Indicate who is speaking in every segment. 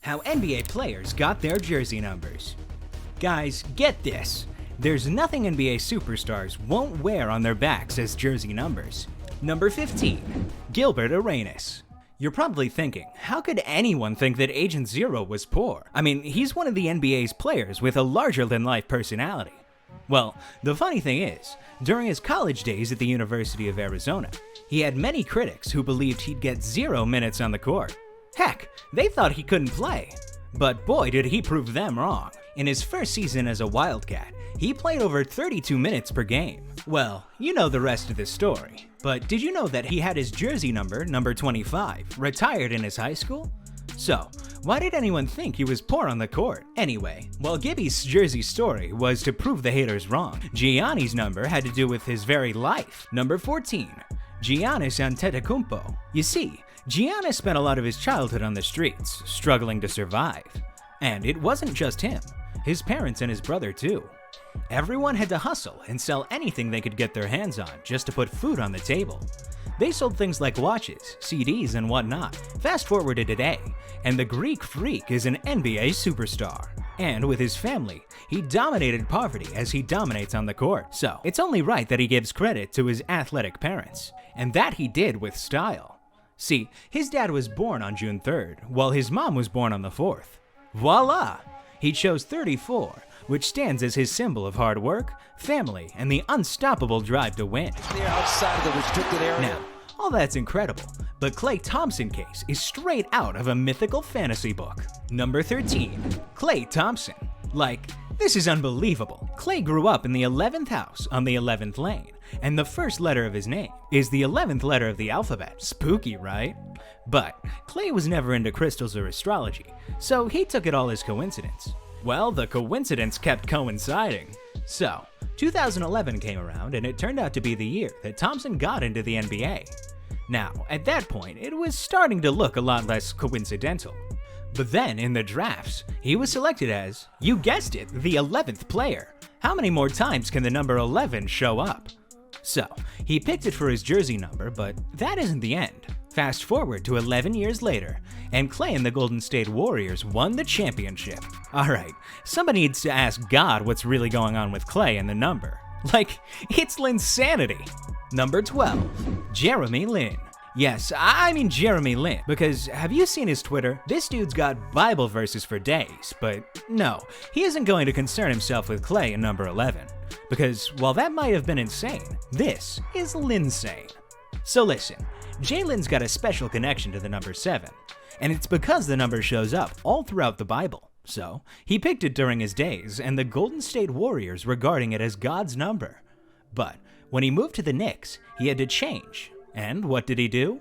Speaker 1: How NBA players got their jersey numbers. Guys, get this. There's nothing NBA superstars won't wear on their backs as jersey numbers. Number 15. Gilbert Arenas. You're probably thinking, how could anyone think that Agent Zero was poor? I mean, he's one of the NBA's players with a larger-than-life personality. Well, the funny thing is, during his college days at the University of Arizona, he had many critics who believed he'd get 0 minutes on the court. Heck, they thought he couldn't play. But boy, did he prove them wrong. In his first season as a Wildcat, he played over 32 minutes per game. Well, you know the rest of the story. But did you know that he had his jersey number 25, retired in his high school? So, why did anyone think he was poor on the court? Anyway, while Gibby's jersey story was to prove the haters wrong, Gianni's number had to do with his very life. Number 14. Giannis Antetokounmpo. You see, Giannis spent a lot of his childhood on the streets, struggling to survive. And it wasn't just him, his parents and his brother too. Everyone had to hustle and sell anything they could get their hands on just to put food on the table. They sold things like watches, CDs, and whatnot. Fast forward to today, and the Greek Freak is an NBA superstar. And with his family, he dominated poverty as he dominates on the court. So, it's only right that he gives credit to his athletic parents. And that he did with style. See, his dad was born on June 3rd, while his mom was born on the 4th. Voila! He chose 34, which stands as his symbol of hard work, family, and the unstoppable drive to win.
Speaker 2: They're outside of the restricted area.
Speaker 1: Now, all that's incredible, but Klay Thompson's case is straight out of a mythical fantasy book. Number 13. Klay Thompson. Like, this is unbelievable. Klay grew up in the 11th house on the 11th lane, and the first letter of his name is the 11th letter of the alphabet. Spooky, right? But Klay was never into crystals or astrology, so he took it all as coincidence. Well, the coincidence kept coinciding. So, 2011 came around and it turned out to be the year that Thompson got into the NBA. Now, at that point, it was starting to look a lot less coincidental. But then, in the drafts, he was selected as, you guessed it, the 11th player. How many more times can the number 11 show up? So, he picked it for his jersey number, but that isn't the end. Fast forward to 11 years later, and Klay and the Golden State Warriors won the championship. Alright, somebody needs to ask God what's really going on with Klay and the number. Like, it's Linsanity. Number 12. Jeremy Lin. Yes, I mean Jeremy Lin, because have you seen his Twitter? This dude's got Bible verses for days, but no, he isn't going to concern himself with Klay and number 11. Because while that might have been insane, this is Linsane. So listen, Jalen's got a special connection to the number 7, and it's because the number shows up all throughout the Bible. So, he picked it during his days, and the Golden State Warriors regarding it as God's number. But when he moved to the Knicks, he had to change. And what did he do?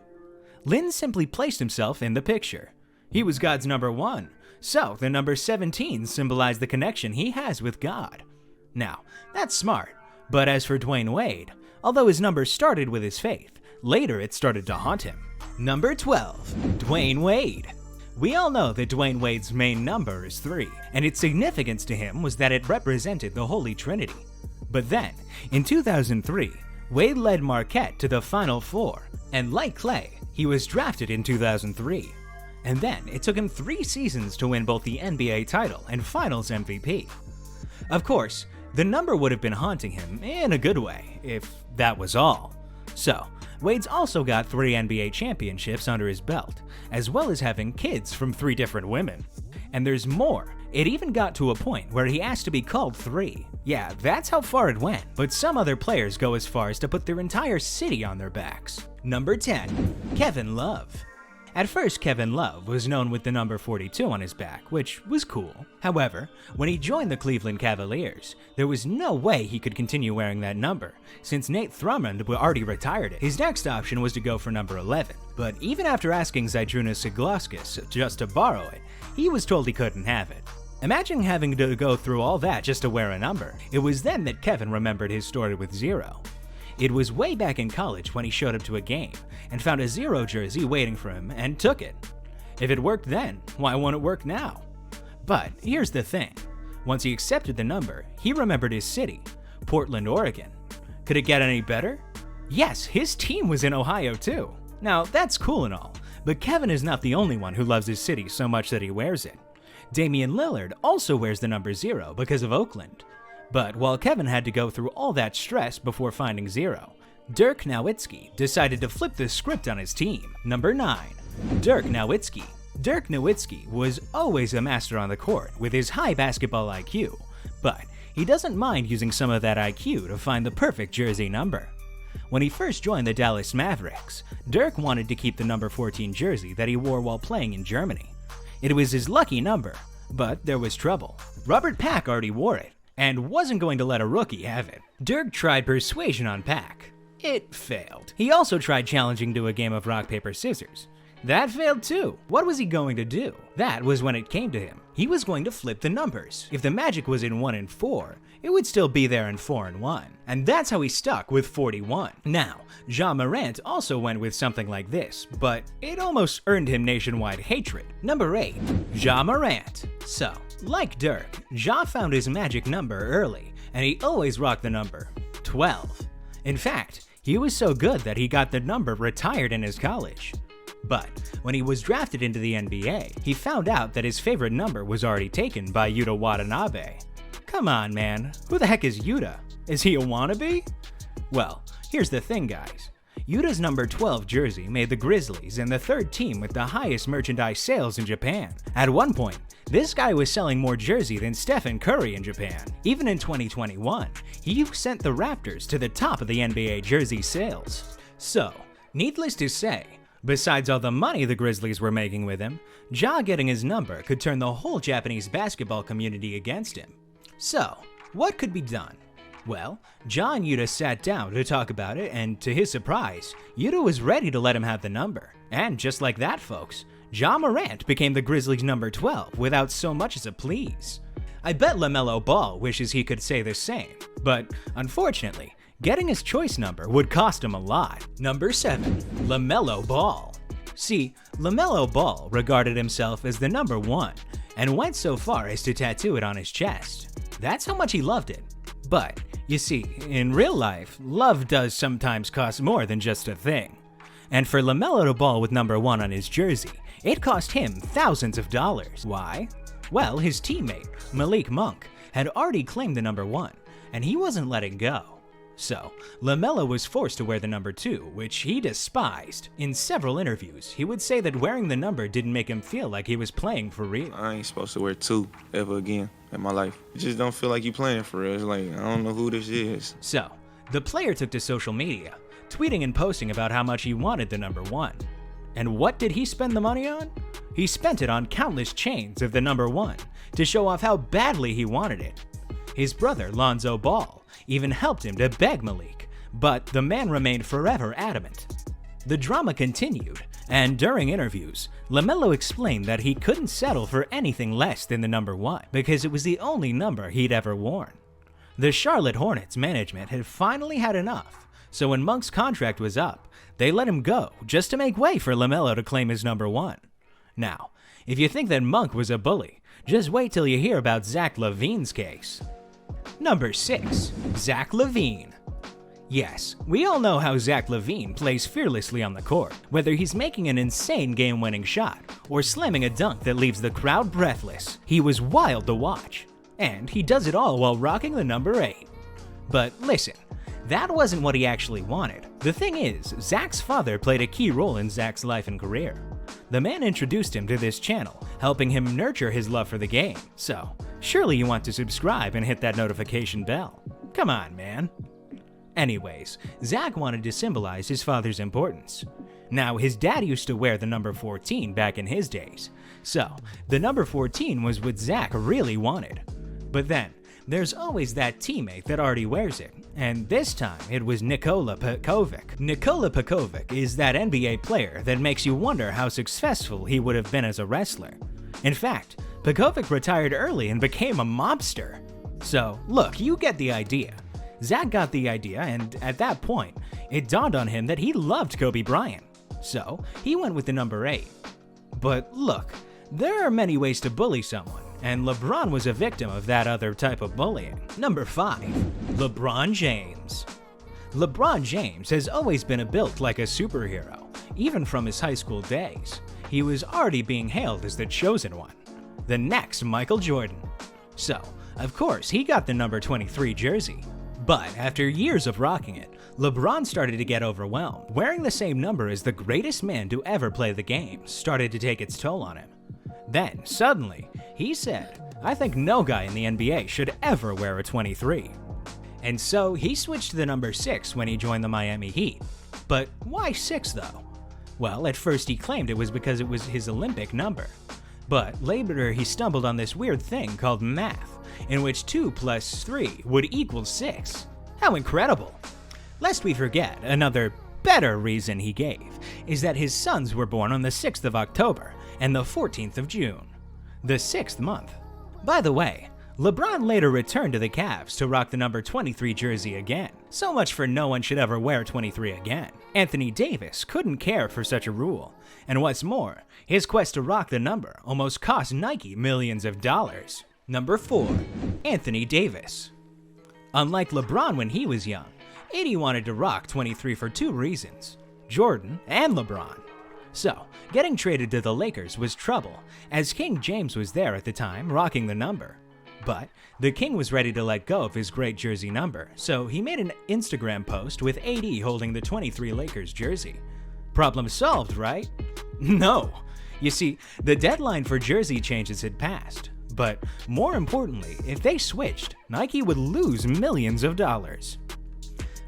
Speaker 1: Lin simply placed himself in the picture. He was God's number 1, so the number 17 symbolized the connection he has with God. Now, that's smart, but as for Dwayne Wade, although his number started with his faith, later it started to haunt him. Number 12. Dwayne Wade. We all know that Dwayne Wade's main number is 3, and its significance to him was that it represented the Holy Trinity. But then, in 2003, Wade led Marquette to the Final Four, and like Klay, he was drafted in 2003. And then it took him 3 seasons to win both the NBA title and Finals MVP. Of course, the number would have been haunting him in a good way, if that was all. So, Wade's also got 3 NBA championships under his belt, as well as having kids from 3 different women. And there's more. It even got to a point where he asked to be called 3. Yeah, that's how far it went, but some other players go as far as to put their entire city on their backs. Number 10. Kevin Love. At first, Kevin Love was known with the number 42 on his back, which was cool. However, when he joined the Cleveland Cavaliers, there was no way he could continue wearing that number, since Nate Thurmond already retired it. His next option was to go for number 11, but even after asking Zydrunas Siglauskas just to borrow it, he was told he couldn't have it. Imagine having to go through all that just to wear a number. It was then that Kevin remembered his story with Zero. It was way back in college when he showed up to a game and found a Zero jersey waiting for him and took it. If it worked then, why won't it work now? But here's the thing. Once he accepted the number, he remembered his city, Portland, Oregon. Could it get any better? Yes, his team was in Ohio too. Now, that's cool and all, But Kevin is not the only one who loves his city so much that he wears it. Damian Lillard also wears the number 0 because of Oakland. But while Kevin had to go through all that stress before finding 0, Dirk Nowitzki decided to flip the script on his team. Number 9. Dirk Nowitzki. Dirk Nowitzki was always a master on the court with his high basketball IQ, but he doesn't mind using some of that IQ to find the perfect jersey number. When he first joined the Dallas Mavericks, Dirk wanted to keep the number 14 jersey that he wore while playing in Germany. It was his lucky number, but there was trouble. Robert Pack already wore it and wasn't going to let a rookie have it. Dirk tried persuasion on Pack. It failed. He also tried challenging to a game of rock, paper, scissors. That failed too. What was he going to do? That was when it came to him. He was going to flip the numbers. If the Magic was in 1 and 4, it would still be there in 4 and 1. And that's how he stuck with 41. Now, Ja Morant also went with something like this, but it almost earned him nationwide hatred. Number 8. Ja Morant. So, like Dirk, Ja found his magic number early, and he always rocked the number 12. In fact, he was so good that he got the number retired in his college. But when he was drafted into the NBA, he found out that his favorite number was already taken by Yuta Watanabe. Come on, man, who the heck is Yuta? Is he a wannabe? Well, here's the thing, guys. Yuta's number 12 jersey made the Grizzlies and the 3rd team with the highest merchandise sales in Japan. At one point, this guy was selling more jersey than Stephen Curry in Japan. Even in 2021, he sent the Raptors to the top of the NBA jersey sales. So, needless to say, besides all the money the Grizzlies were making with him, Ja getting his number could turn the whole Japanese basketball community against him. So, what could be done? Well, Ja and Yuta sat down to talk about it, and to his surprise, Yuta was ready to let him have the number. And just like that, folks, Ja Morant became the Grizzlies' number 12 without so much as a please. I bet LaMelo Ball wishes he could say the same, but unfortunately, getting his choice number would cost him a lot. Number 7. LaMelo Ball. See, LaMelo Ball regarded himself as the number 1 and went so far as to tattoo it on his chest. That's how much he loved it. But, you see, in real life, love does sometimes cost more than just a thing. And for LaMelo Ball with number 1 on his jersey, it cost him thousands of dollars. Why? Well, his teammate, Malik Monk, had already claimed the number 1, and he wasn't letting go. So, LaMelo was forced to wear the number 2, which he despised. In several interviews, he would say that wearing the number didn't make him feel like he was playing for real.
Speaker 3: I ain't supposed to wear 2 ever again in my life. It just don't feel like you playing for real. It's like, I don't know who this is.
Speaker 1: So, the player took to social media, tweeting and posting about how much he wanted the number 1. And what did he spend the money on? He spent it on countless chains of the number 1 to show off how badly he wanted it. His brother, Lonzo Ball, even helped him to beg Malik, but the man remained forever adamant. The drama continued, and during interviews, LaMelo explained that he couldn't settle for anything less than the number 1 because it was the only number he'd ever worn. The Charlotte Hornets management had finally had enough, so when Monk's contract was up, they let him go just to make way for LaMelo to claim his number 1. Now, if you think that Monk was a bully, just wait till you hear about Zach LaVine's case. Number 6. Zach LaVine. Yes, we all know how Zach LaVine plays fearlessly on the court, whether he's making an insane game-winning shot or slamming a dunk that leaves the crowd breathless. He was wild to watch, and he does it all while rocking the number 8. But listen, that wasn't what he actually wanted. The thing is, Zach's father played a key role in Zach's life and career. The man introduced him to this channel, helping him nurture his love for the game. So, surely you want to subscribe and hit that notification bell. Come on, man. Anyways, Zach wanted to symbolize his father's importance. Now, his dad used to wear the number 14 back in his days, so the number 14 was what Zach really wanted. But then, there's always that teammate that already wears it, and this time it was Nikola Pekovic. Nikola Pekovic is that NBA player that makes you wonder how successful he would have been as a wrestler. In fact, Pekovic retired early and became a mobster. So, look, you get the idea. Zach got the idea, and at that point, it dawned on him that he loved Kobe Bryant. So, he went with the number 8. But look, there are many ways to bully someone, and LeBron was a victim of that other type of bullying. Number 5. LeBron James. LeBron James has always been built like a superhero. even from his high school days. He was already being hailed as the chosen one, the next Michael Jordan. So, of course, he got the number 23 jersey. But after years of rocking it, LeBron started to get overwhelmed. Wearing the same number as the greatest man to ever play the game started to take its toll on him. Then, suddenly, he said, "I think no guy in the NBA should ever wear a 23. And so he switched to the number 6 when he joined the Miami Heat. But why 6 though? Well, at first he claimed it was because it was his Olympic number. But later he stumbled on this weird thing called math, in which 2 plus 3 would equal 6. How incredible! Lest we forget, another better reason he gave is that his sons were born on the 6th of October and the 14th of June, the 6th month. By the way, LeBron later returned to the Cavs to rock the number 23 jersey again. So much for no one should ever wear 23 again. Anthony Davis couldn't care for such a rule. And what's more, his quest to rock the number almost cost Nike millions of dollars. Number 4. Anthony Davis. Unlike LeBron when he was young, AD wanted to rock 23 for 2 reasons: Jordan and LeBron. So, getting traded to the Lakers was trouble, as King James was there at the time rocking the number. But the King was ready to let go of his great jersey number, so he made an Instagram post with AD holding the 23 Lakers jersey. Problem solved, right? No. You see, the deadline for jersey changes had passed. But more importantly, if they switched, Nike would lose millions of dollars.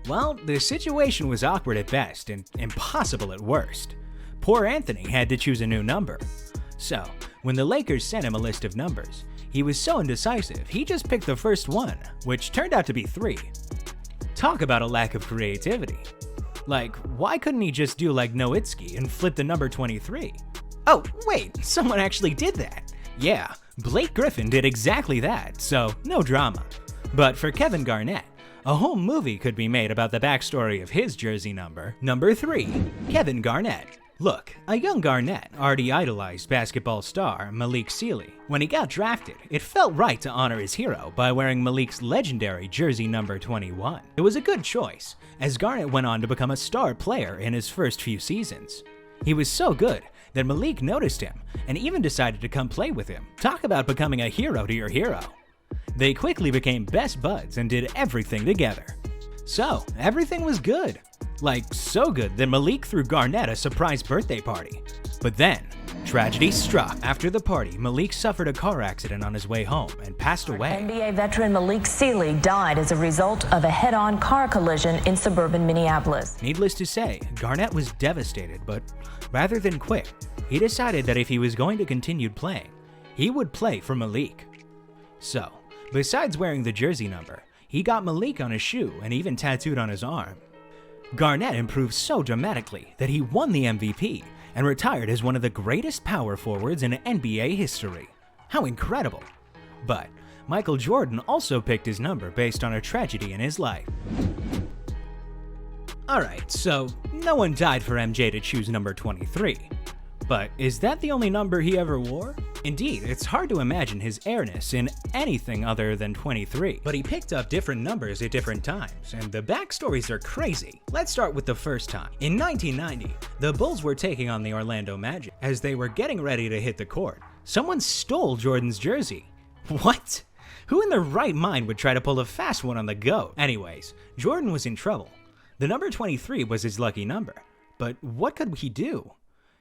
Speaker 1: Well, the situation was awkward at best and impossible at worst. Poor Anthony had to choose a new number. So, when the Lakers sent him a list of numbers, he was so indecisive, he just picked the first one, which turned out to be 3. Talk about a lack of creativity. Like, why couldn't he just do like Nowitzki and flip the number 23? Oh, wait, someone actually did that. Yeah, Blake Griffin did exactly that, so no drama. But for Kevin Garnett, a whole movie could be made about the backstory of his jersey number. Number 3. Kevin Garnett. Look, a young Garnett already idolized basketball star Malik Sealy. When he got drafted, it felt right to honor his hero by wearing Malik's legendary jersey number 21. It was a good choice, as Garnett went on to become a star player in his first few seasons. He was so good that Malik noticed him and even decided to come play with him. Talk about becoming a hero to your hero. They quickly became best buds and did everything together. So, everything was good. Like, so good that Malik threw Garnett a surprise birthday party. But then, tragedy struck. After the party, Malik suffered a car accident on his way home and passed away.
Speaker 4: NBA veteran Malik Sealy died as a result of a head-on car collision in suburban Minneapolis.
Speaker 1: Needless to say, Garnett was devastated, but rather than quit, he decided that if he was going to continue playing, he would play for Malik. So, besides wearing the jersey number, he got Malik on his shoe and even tattooed on his arm. Garnett improved so dramatically that he won the MVP and retired as one of the greatest power forwards in NBA history. How incredible! But Michael Jordan also picked his number based on a tragedy in his life. Alright, so no one died for MJ to choose number 23. But is that the only number he ever wore? Indeed, it's hard to imagine his airness in anything other than 23. But he picked up different numbers at different times, and the backstories are crazy. Let's start with the first time. In 1990, the Bulls were taking on the Orlando Magic. As they were getting ready to hit the court, someone stole Jordan's jersey. What? Who in their right mind would try to pull a fast one on the GOAT? Anyways, Jordan was in trouble. The number 23 was his lucky number, but what could he do?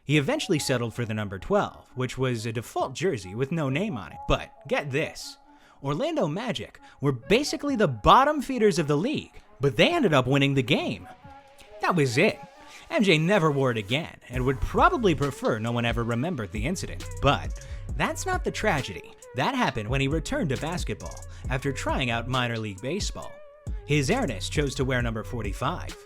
Speaker 1: He eventually settled for the number 12, which was a default jersey with no name on it. But get this, Orlando Magic were basically the bottom feeders of the league, but they ended up winning the game. That was it. MJ never wore it again, and would probably prefer no one ever remembered the incident. But that's not the tragedy. That happened when he returned to basketball after trying out minor league baseball. His airness chose to wear number 45.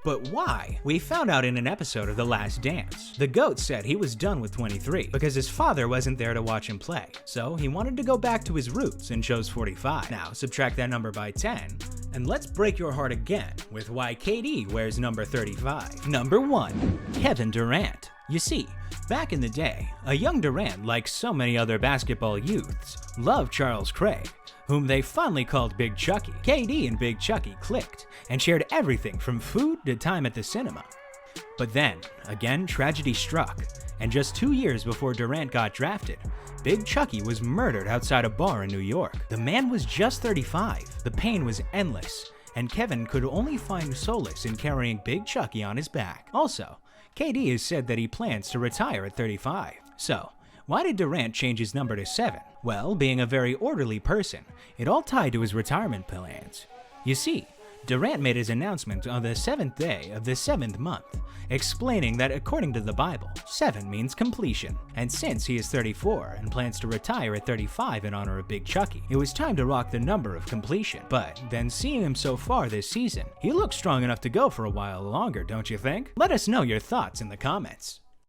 Speaker 1: But why? We found out in an episode of The Last Dance. The GOAT said he was done with 23 because his father wasn't there to watch him play, so he wanted to go back to his roots and chose 45. Now subtract that number by 10, and let's break your heart again with why KD wears number 35. Number 1. Kevin Durant. You see, back in the day, a young Durant, like so many other basketball youths, loved Charles Craig, whom they fondly called Big Chucky. KD and Big Chucky clicked and shared everything from food to time at the cinema. But then, again, tragedy struck, and just 2 years before Durant got drafted, Big Chucky was murdered outside a bar in New York. The man was just 35, the pain was endless, and Kevin could only find solace in carrying Big Chucky on his back. Also, KD has said that he plans to retire at 35. So, why did Durant change his number to 7? Well, being a very orderly person, it all tied to his retirement plans. You see, Durant made his announcement on the 7th day of the 7th month, explaining that according to the Bible, 7 means completion. And since he is 34 and plans to retire at 35 in honor of Big Chucky, it was time to rock the number of completion. But then seeing him so far this season, he looks strong enough to go for a while longer, don't you think? Let us know your thoughts in the comments.